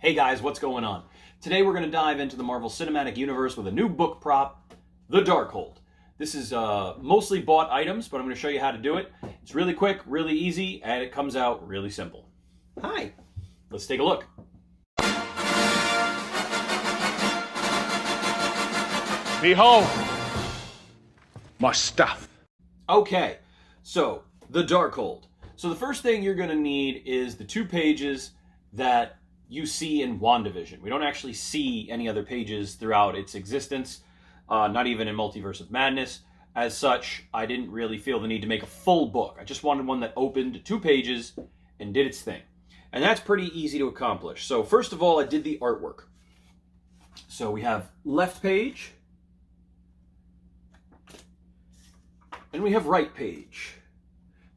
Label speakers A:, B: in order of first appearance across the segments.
A: Hey guys, what's going on? Today we're going to dive into the Marvel Cinematic Universe with a new book prop, the Darkhold. This is mostly bought items, but I'm going to show you how to do it. It's really quick, really easy, and it comes out really simple. Hi, let's take a look.
B: Behold, my stuff.
A: Okay, so the Darkhold. So the first thing you're going to need is the 2 pages that you see in Wandavision. We don't actually see any other pages throughout its existence, not even in Multiverse of Madness. As such, I didn't really feel the need to make a full book. I just wanted one that opened 2 pages and did its thing. And that's pretty easy to accomplish. So first of all, I did the artwork. So we have left page, and we have right page.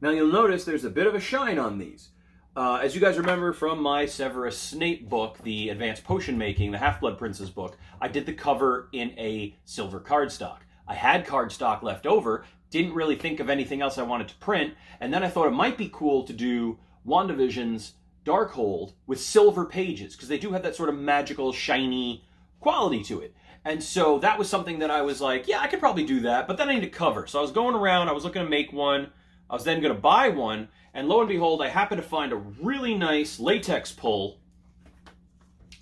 A: Now you'll notice there's a bit of a shine on these. As you guys remember from my Severus Snape book, the Advanced Potion Making, the Half-Blood Prince's book, I did the cover in a silver cardstock. I had cardstock left over, didn't really think of anything else I wanted to print, and then I thought it might be cool to do Wandavision's Darkhold with silver pages, because they do have that sort of magical, shiny quality to it. And so that was something that I was like, yeah, I could probably do that, but then I need a cover. So I was going around, I was looking to make one, I was then going to buy one, and lo and behold, I happened to find a really nice latex pull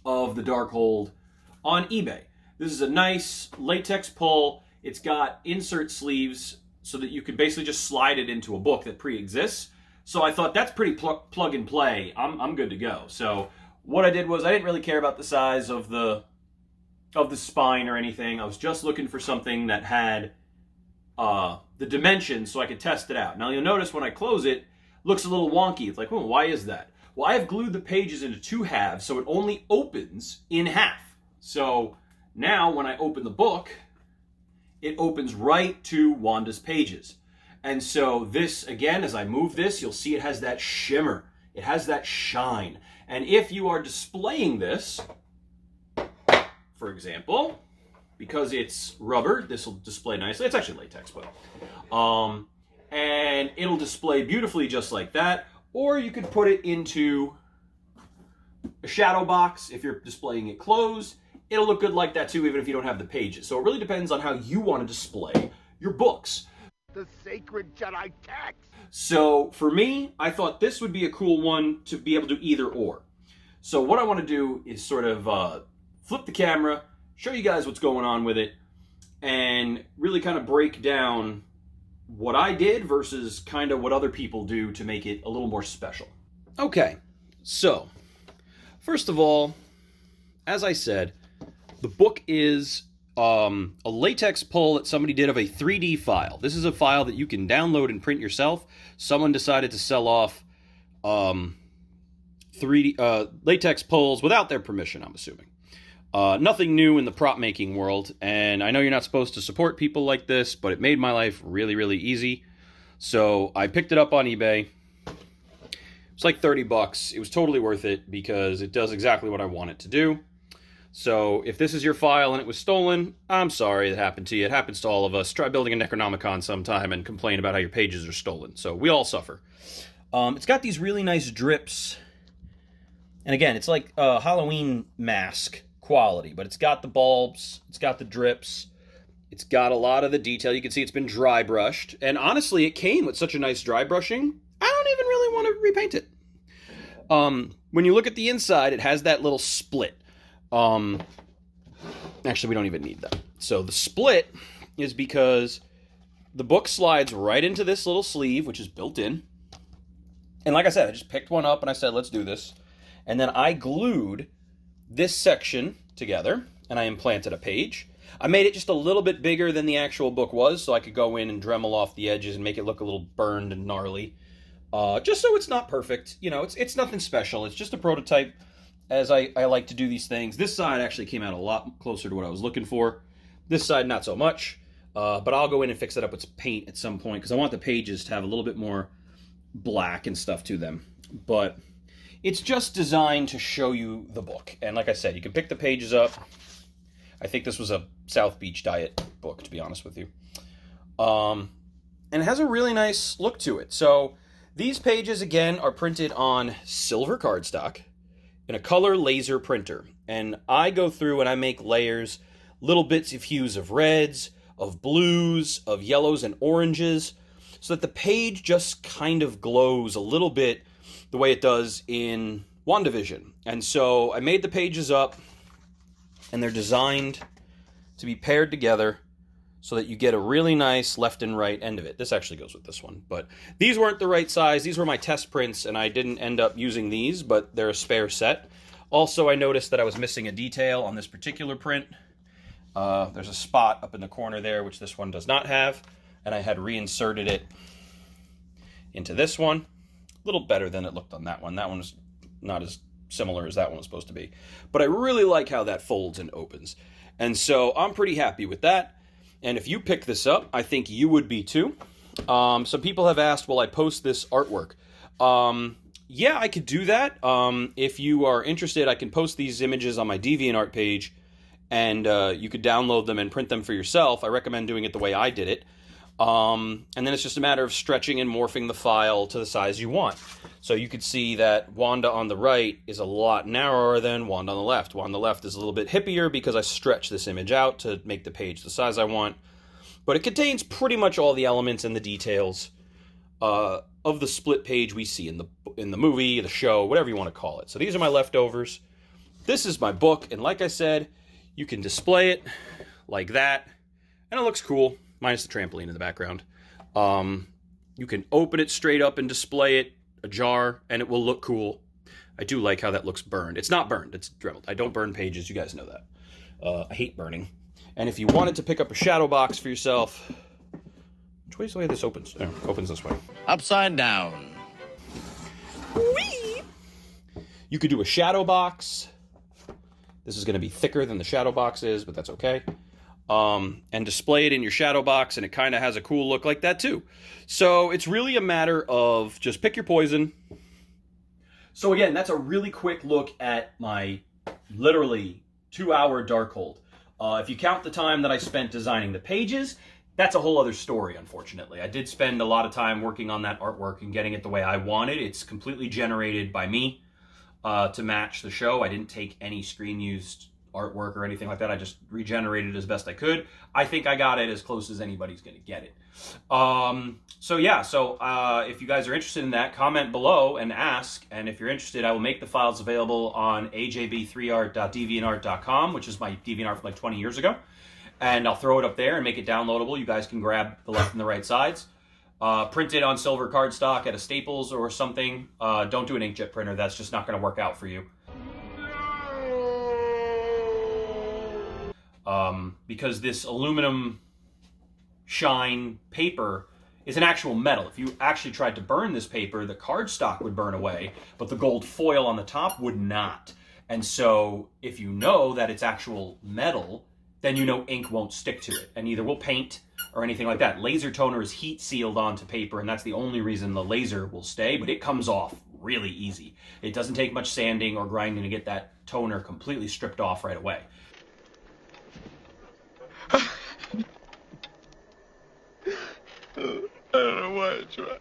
A: of the Darkhold on eBay. This is a nice latex pull. It's got insert sleeves so that you can basically just slide it into a book that pre-exists. So I thought that's pretty plug and play. I'm good to go. So what I did was I didn't really care about the size of the spine or anything. I was just looking for something that had the dimensions so I could test it out. Now you'll notice when I close it, looks a little wonky. It's like, well, why is that? Well, I have glued the pages into 2 halves, so it only opens in half. So now when I open the book, it opens right to Wanda's pages. And so this, again, as I move this, you'll see it has that shimmer. It has that shine. And if you are displaying this, for example, because it's rubber, this will display nicely. It's actually latex, but and it'll display beautifully just like that. Or you could put it into a shadow box if you're displaying it closed. It'll look good like that too, even if you don't have the pages. So it really depends on how you want to display your books.
B: The sacred Jedi text.
A: So for me, I thought this would be a cool one to be able to do either or. So what I want to do is sort of flip the camera, show you guys what's going on with it, and really kind of break down what I did versus kind of what other people do to make it a little more special. Okay, so first of all, as I said, the book is a latex pull that somebody did of a 3D file. This is a file that you can download and print yourself. Someone decided to sell off 3D latex pulls without their permission, I'm assuming. Nothing new in the prop making world, and I know you're not supposed to support people like this, but it made my life really, really easy. So I picked it up on eBay. It's like $30. It was totally worth it because it does exactly what I want it to do. So if this is your file and it was stolen, I'm sorry it happened to you. It happens to all of us. Try building a Necronomicon sometime and complain about how your pages are stolen. So we all suffer. It's got these really nice drips. And again, it's like a Halloween mask quality, but it's got the bulbs, it's got the drips, it's got a lot of the detail. You can see it's been dry brushed, and honestly, it came with such a nice dry brushing, I don't even really want to repaint it. When you look at the inside, it has that little split. Actually, we don't even need that. So the split is because the book slides right into this little sleeve, which is built in. And like I said, I just picked one up and I said, let's do this. And then I glued this section together, and I implanted a page. I made it just a little bit bigger than the actual book was, so I could go in and Dremel off the edges and make it look a little burned and gnarly. Just so it's not perfect. You know, it's nothing special. It's just a prototype, as I like to do these things. This side actually came out a lot closer to what I was looking for. This side, not so much. But I'll go in and fix it up with paint at some point, because I want the pages to have a little bit more black and stuff to them. But it's just designed to show you the book. And like I said, you can pick the pages up. I think this was a South Beach diet book, to be honest with you. And it has a really nice look to it. So these pages, again, are printed on silver cardstock. in a color laser printer. And I go through and I make layers, little bits of hues of reds, of blues, of yellows and oranges, so that the page just kind of glows a little bit the way it does in Wandavision. And so I made the pages up, and they're designed to be paired together so that you get a really nice left and right end of it. This actually goes with this one, but these weren't the right size. These were my test prints, and I didn't end up using these, but they're a spare set. Also, I noticed that I was missing a detail on this particular print. There's a spot up in the corner there, which this one does not have, and I had reinserted it into this one. A little better than it looked on that one. That one was not as similar as that one was supposed to be. But I really like how that folds and opens. And so I'm pretty happy with that. And if you pick this up, I think you would be too. Some people have asked, will I post this artwork? Yeah, I could do that. If you are interested, I can post these images on my DeviantArt page, and you could download them and print them for yourself. I recommend doing it the way I did it. And then it's just a matter of stretching and morphing the file to the size you want. So you could see that Wanda on the right is a lot narrower than Wanda on the left. Wanda on the left is a little bit hippier because I stretched this image out to make the page the size I want. But it contains pretty much all the elements and the details of the split page we see in the movie, the show, whatever you want to call it. So these are my leftovers. This is my book, and like I said, you can display it like that, and it looks cool, minus the trampoline in the background. You can open it straight up and display it ajar, and it will look cool. I do like how that looks burned. It's not burned, it's dremeled. I don't burn pages, you guys know that. I hate burning. And if you wanted to pick up a shadow box for yourself, which way is the way this opens? Oh, it opens this way.
C: Upside down.
A: Whee! You could do a shadow box. This is going to be thicker than the shadow box is, but that's okay. And display it in your shadow box, and it kind of has a cool look like that too. So it's really a matter of just pick your poison. So again, that's a really quick look at my literally 2-hour Darkhold. If you count the time that I spent designing the pages, that's a whole other story, unfortunately. I did spend a lot of time working on that artwork and getting it the way I wanted. It's completely generated by me to match the show. I didn't take any screen-used artwork or anything like that. I just regenerated as best I could. I think I got it as close as anybody's going to get it. So if you guys are interested in that, comment below and ask. And if you're interested, I will make the files available on ajb3art.deviantart.com, which is my DeviantArt from like 20 years ago. And I'll throw it up there and make it downloadable. You guys can grab the left and the right sides. Print it on silver cardstock at a Staples or something. Don't do an inkjet printer. That's just not going to work out for you. Because this aluminum shine paper is an actual metal. If you actually tried to burn this paper, the cardstock would burn away, but the gold foil on the top would not. And so if you know that it's actual metal, then you know ink won't stick to it, and neither will paint or anything like that. Laser toner is heat sealed onto paper, and that's the only reason the laser will stay, but it comes off really easy. It doesn't take much sanding or grinding to get that toner completely stripped off right away.
B: I don't know why I tried.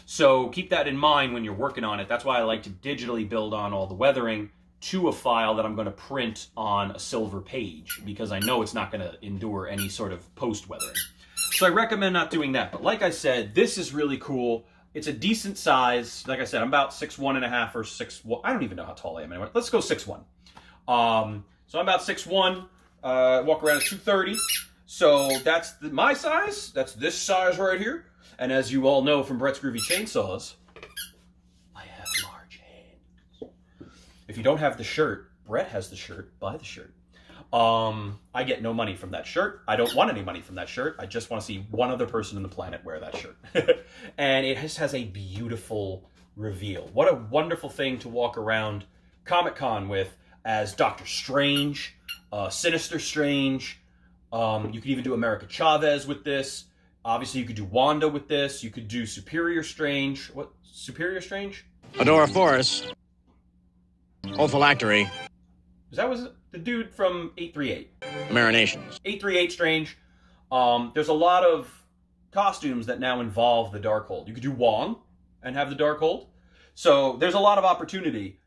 A: So keep that in mind when you're working on it. That's why I like to digitally build on all the weathering to a file that I'm going to print on a silver page, because I know it's not going to endure any sort of post-weathering. So I recommend not doing that. But like I said, this is really cool. It's a decent size. Like I said, I'm about 6'1.5" or 6'1". I don't even know how tall I am anymore. Let's go 6'1". So I'm about 6'1". Walk around at 230. So that's my size. That's this size right here. And as you all know from Brett's Groovy Chainsaws, I have large hands. If you don't have the shirt, Brett has the shirt. Buy the shirt. I get no money from that shirt. I don't want any money from that shirt. I just want to see one other person on the planet wear that shirt. And it just has a beautiful reveal. What a wonderful thing to walk around Comic-Con with as Doctor Strange, Sinister Strange. You could even do America Chavez with this. Obviously, you could do Wanda with this. You could do Superior Strange. What? Superior Strange?
C: Adora Force. Olfactory.
A: That was the dude from 838.
C: Marinations.
A: 838 Strange. There's a lot of costumes that now involve the Darkhold. You could do Wong and have the Darkhold. So there's a lot of opportunity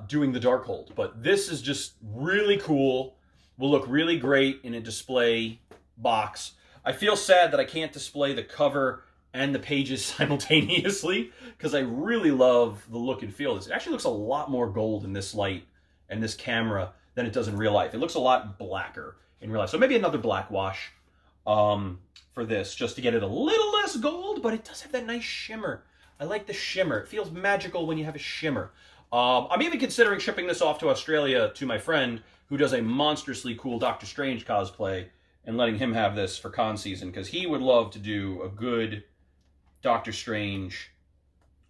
A: doing the Darkhold, but this is just really cool. Will look really great in a display box. I feel sad that I can't display the cover and the pages simultaneously because I really love the look and feel. It actually looks a lot more gold in this light and this camera than it does in real life. It looks a lot blacker in real life. So maybe another black wash for this just to get it a little less gold, but it does have that nice shimmer. I like the shimmer. It feels magical when you have a shimmer. I'm even considering shipping this off to Australia to my friend who does a monstrously cool Doctor Strange cosplay and letting him have this for con season because he would love to do a good Doctor Strange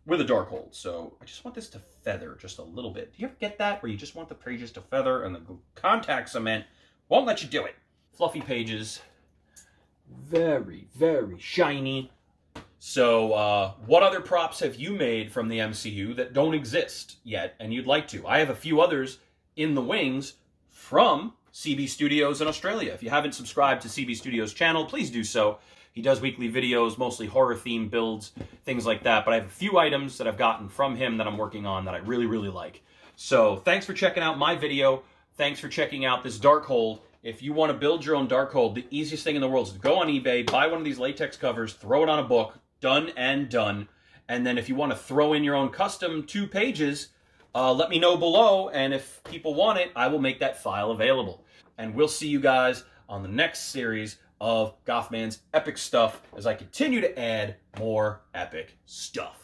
A: with a Darkhold. So I just want this to feather just a little bit. Do you ever get that where you just want the pages to feather and the contact cement won't let you do it? Fluffy pages. Very, very shiny. So what other props have you made from the MCU that don't exist yet and you'd like to? I have a few others in the wings from CB Studios in Australia. If you haven't subscribed to CB Studios' channel, please do so. He does weekly videos, mostly horror-themed builds, things like that. But I have a few items that I've gotten from him that I'm working on that I really, really like. So thanks for checking out my video. Thanks for checking out this Darkhold. If you want to build your own Darkhold, the easiest thing in the world is to go on eBay, buy one of these latex covers, throw it on a book, done and done. And then if you want to throw in your own custom 2 pages, let me know below. And if people want it, I will make that file available. And we'll see you guys on the next series of Gothman's epic stuff as I continue to add more epic stuff.